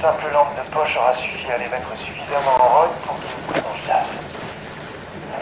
simple lampe de poche aura suffi à les mettre suffisamment en route pour qu'ils nous prennent en chasse.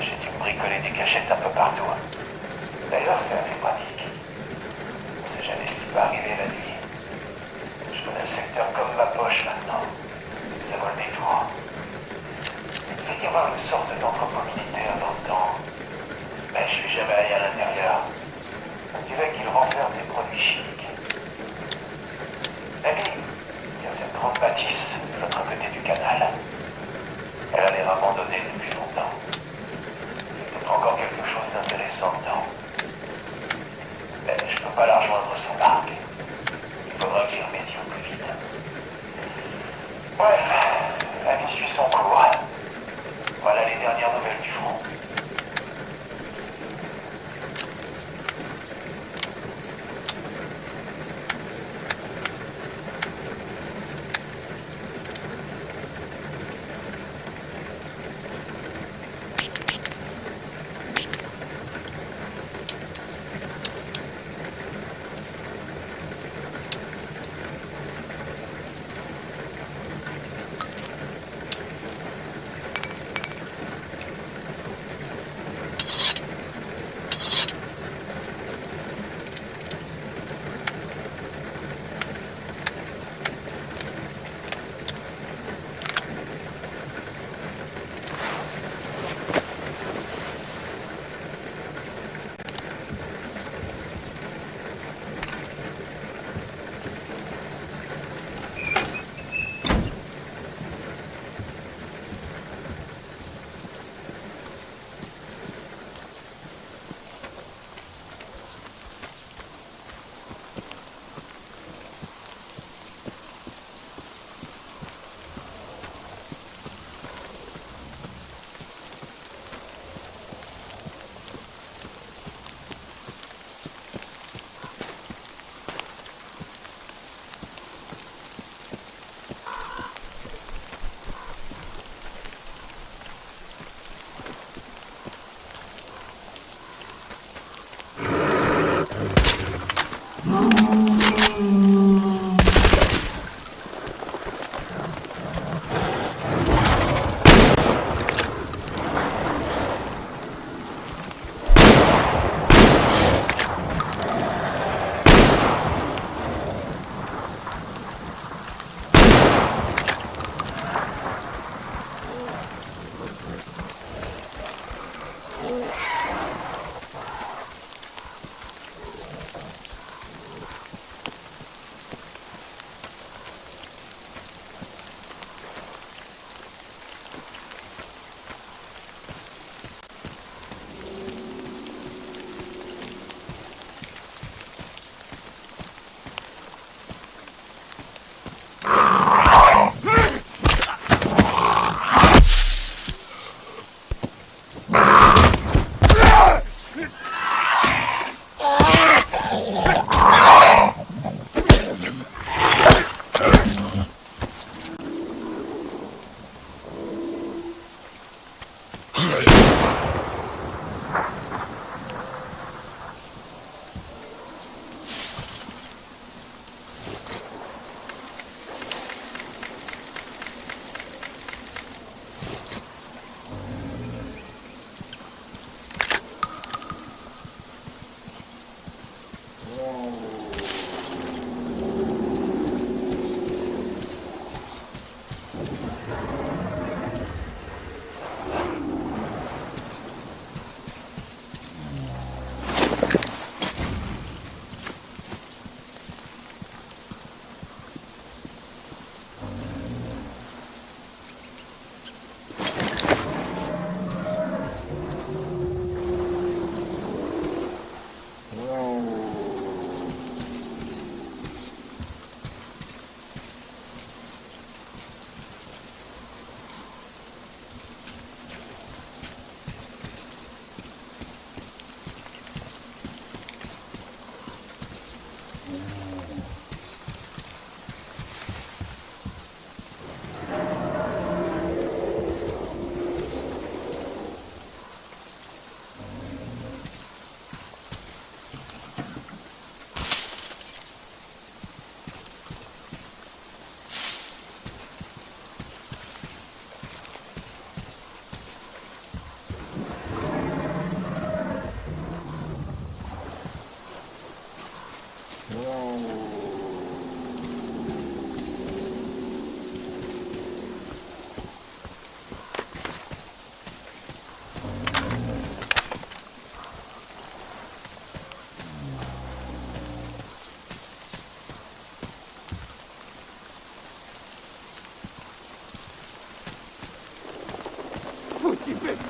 J'ai dû me bricoler des cachettes un peu partout. D'ailleurs, c'est assez pratique. On sait jamais ce qui peut arriver la nuit. Je connais le secteur comme ma poche maintenant. Ça vaut le détour. Il devait y avoir une sorte d'entrepôt militaire dans le temps. Mais je suis jamais allé à l'intérieur. On dirait qu'il renferme des produits chimiques. Abby, il y a cette grande bâtisse de l'autre côté du canal. Elle a l'air abandonnée depuis longtemps. Il y a peut-être encore quelque chose d'intéressant dedans. Mais je peux pas la rejoindre sans barque. Il faudra que j'y remédie au plus vite. Bref, la vie suit son cours. Voilà les dernières nouvelles du front.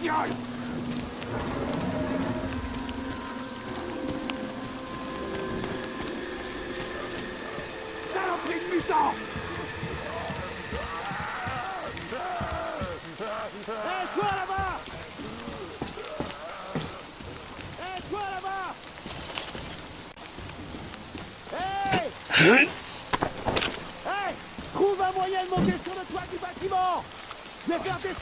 tiraille. Saloperie de mutant. Hé, toi là-bas! Hé, toi là-bas! Hey! Hey! Trouve un moyen de monter sur le toit du bâtiment! Je vais faire descendre...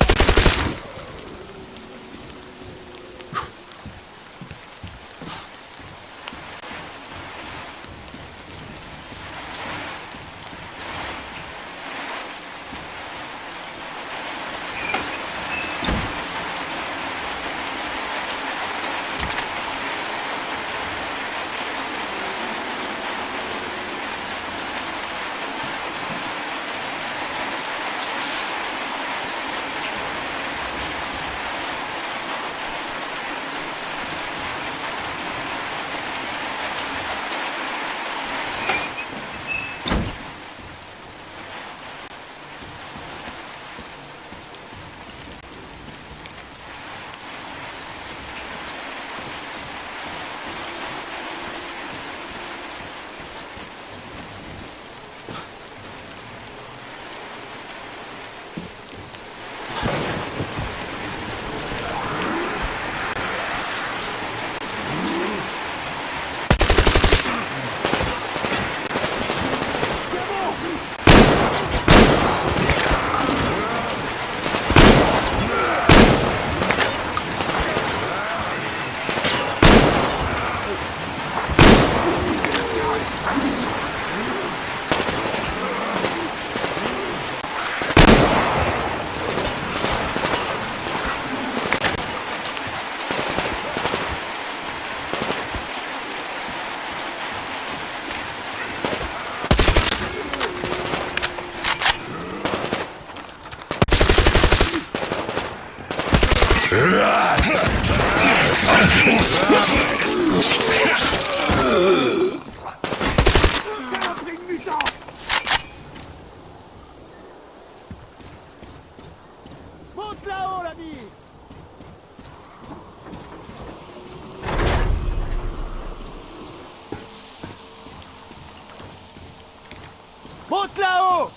Saloperie de mutant! Monte là-haut, l'ami! Monte là-haut!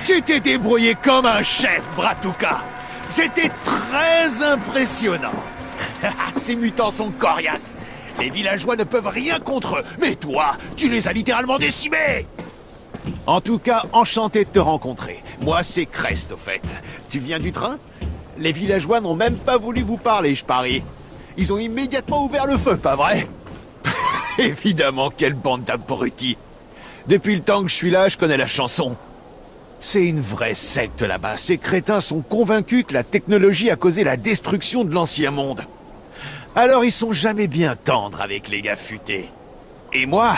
Tu t'es débrouillé comme un chef, Bratuka. C'était très impressionnant. Ces mutants sont coriaces. Les villageois ne peuvent rien contre eux. Mais toi, tu les as littéralement décimés. En tout cas, enchanté de te rencontrer. Moi, c'est Crest, au fait. Tu viens du train? Les villageois n'ont même pas voulu vous parler, je parie. Ils ont immédiatement ouvert le feu, pas vrai? Évidemment, quelle bande d'abrutis. Depuis le temps que je suis là, je connais la chanson. C'est une vraie secte là-bas. Ces crétins sont convaincus que la technologie a causé la destruction de l'ancien monde. Alors ils sont jamais bien tendres avec les gars futés. Et moi,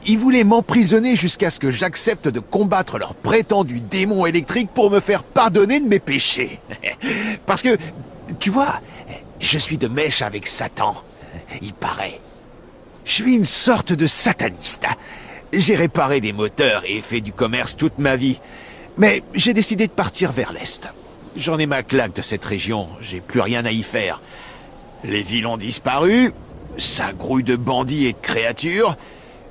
ils voulaient m'emprisonner jusqu'à ce que j'accepte de combattre leur prétendu démon électrique pour me faire pardonner de mes péchés. Parce que, tu vois, je suis de mèche avec Satan, il paraît. Je suis une sorte de sataniste. J'ai réparé des moteurs et fait du commerce toute ma vie. Mais j'ai décidé de partir vers l'Est. J'en ai ma claque de cette région, j'ai plus rien à y faire. Les villes ont disparu, ça grouille de bandits et de créatures,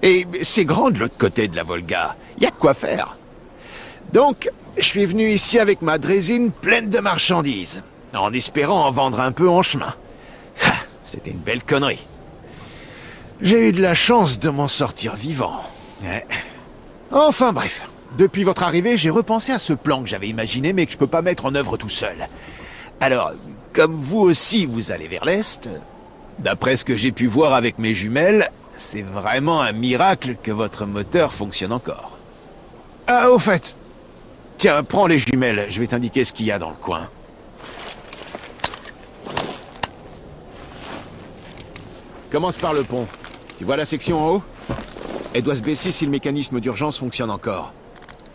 et c'est grand de l'autre côté de la Volga, y a de quoi faire. Donc, je suis venu ici avec ma draisine pleine de marchandises, en espérant en vendre un peu en chemin. C'était une belle connerie. J'ai eu de la chance de m'en sortir vivant. Ouais. Enfin bref, depuis votre arrivée, j'ai repensé à ce plan que j'avais imaginé mais que je peux pas mettre en œuvre tout seul. Alors, comme vous aussi vous allez vers l'Est, d'après ce que j'ai pu voir avec mes jumelles, c'est vraiment un miracle que votre moteur fonctionne encore. Ah, au fait, tiens, prends les jumelles, je vais t'indiquer ce qu'il y a dans le coin. Commence par le pont. Tu vois la section en haut? Elle doit se baisser si le mécanisme d'urgence fonctionne encore.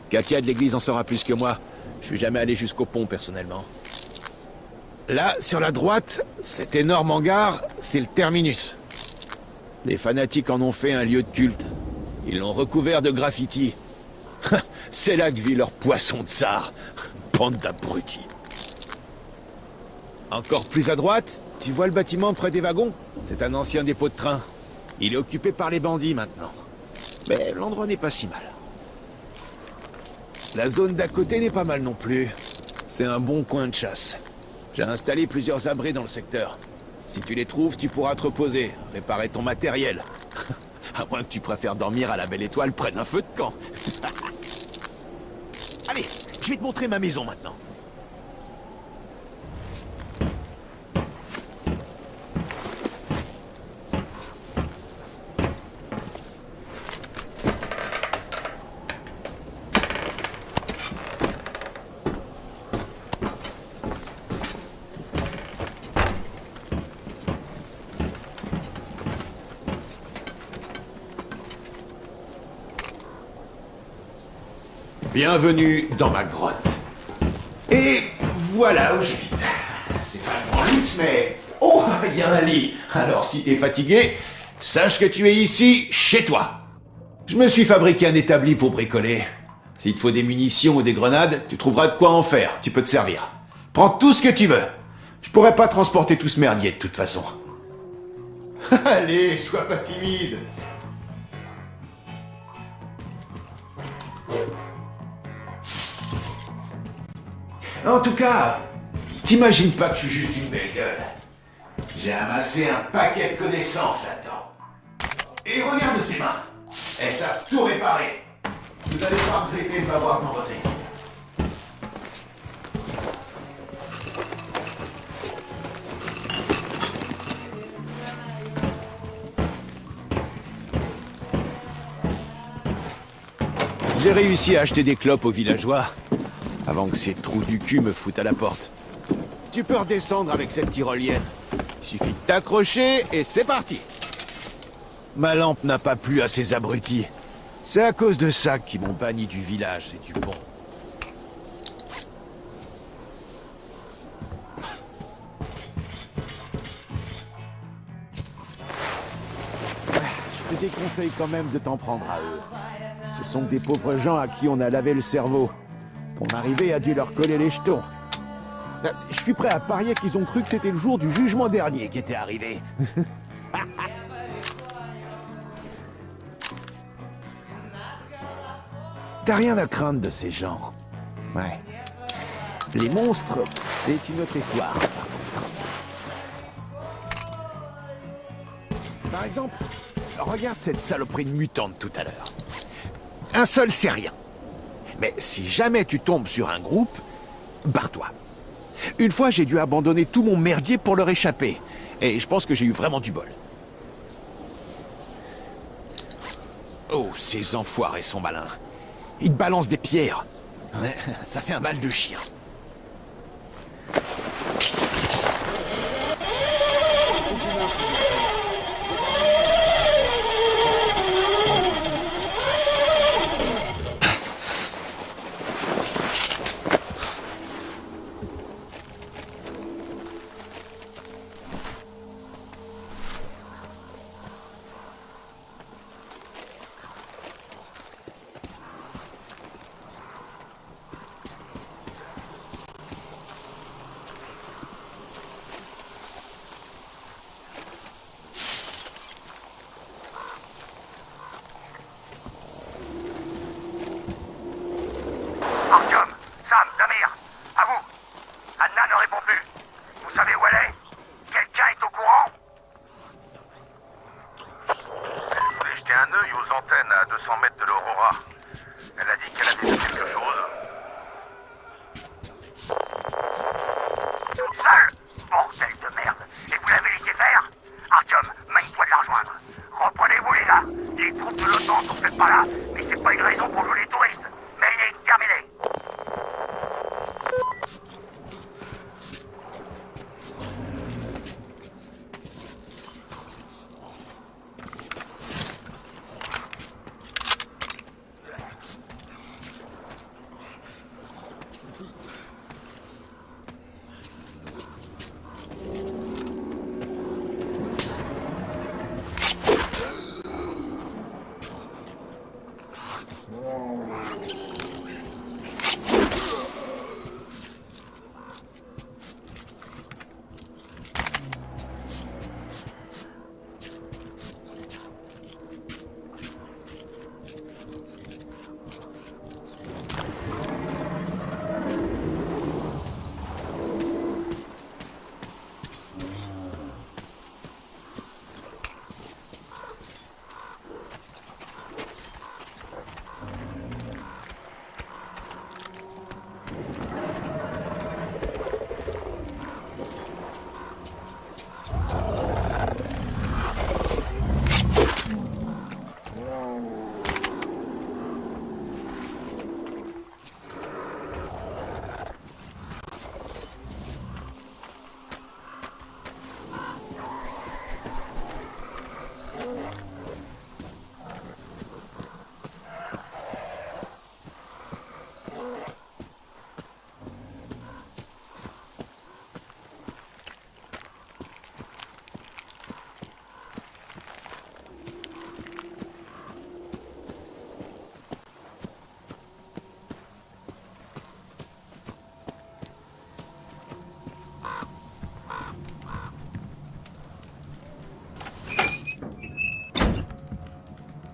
Katia de l'église en saura plus que moi. Je suis jamais allé jusqu'au pont, personnellement. Là, sur la droite, cet énorme hangar, c'est le terminus. Les fanatiques en ont fait un lieu de culte. Ils l'ont recouvert de graffiti. C'est là que vit leur poisson de tsar. Bande d'abrutis. Encore plus à droite, tu vois le bâtiment près des wagons? C'est un ancien dépôt de train. Il est occupé par les bandits maintenant. Mais l'endroit n'est pas si mal. La zone d'à côté n'est pas mal non plus. C'est un bon coin de chasse. J'ai installé plusieurs abris dans le secteur. Si tu les trouves, tu pourras te reposer, réparer ton matériel. À moins que tu préfères dormir à la belle étoile près d'un feu de camp. Allez, je vais te montrer ma maison maintenant. Bienvenue dans ma grotte. Et voilà où j'habite. C'est pas un grand luxe, mais... Oh, il y a un lit. Alors, si t'es fatigué, sache que tu es ici, chez toi. Je me suis fabriqué un établi pour bricoler. S'il te faut des munitions ou des grenades, tu trouveras de quoi en faire. Tu peux te servir. Prends tout ce que tu veux. Je pourrais pas transporter tout ce merdier de toute façon. Allez, sois pas timide. En tout cas, t'imagines pas que je suis juste une belle gueule. J'ai amassé un paquet de connaissances là-dedans. Et regarde ces mains. Elles savent tout réparer. Vous allez pas regretter de m'avoir dans votre équipe. J'ai réussi à acheter des clopes aux villageois, avant que ces trous du cul me foutent à la porte. Tu peux redescendre avec cette tyrolienne. Il suffit de t'accrocher et c'est parti. Ma lampe n'a pas plu à ces abrutis. C'est à cause de ça qu'ils m'ont banni du village et du pont. Je te déconseille quand même de t'en prendre à eux. Ce sont des pauvres gens à qui on a lavé le cerveau. Ton arrivée a dû leur coller les jetons. Je suis prêt à parier qu'ils ont cru que c'était le jour du jugement dernier qui était arrivé. T'as rien à craindre de ces gens. Ouais. Les monstres, c'est une autre histoire. Par exemple, regarde cette saloperie de mutante tout à l'heure. Un seul, c'est rien. Mais si jamais tu tombes sur un groupe, barre-toi. Une fois, j'ai dû abandonner tout mon merdier pour leur échapper. Et je pense que j'ai eu vraiment du bol. Oh, ces enfoirés sont malins. Ils te balancent des pierres. Ouais, ça fait un mal de chien.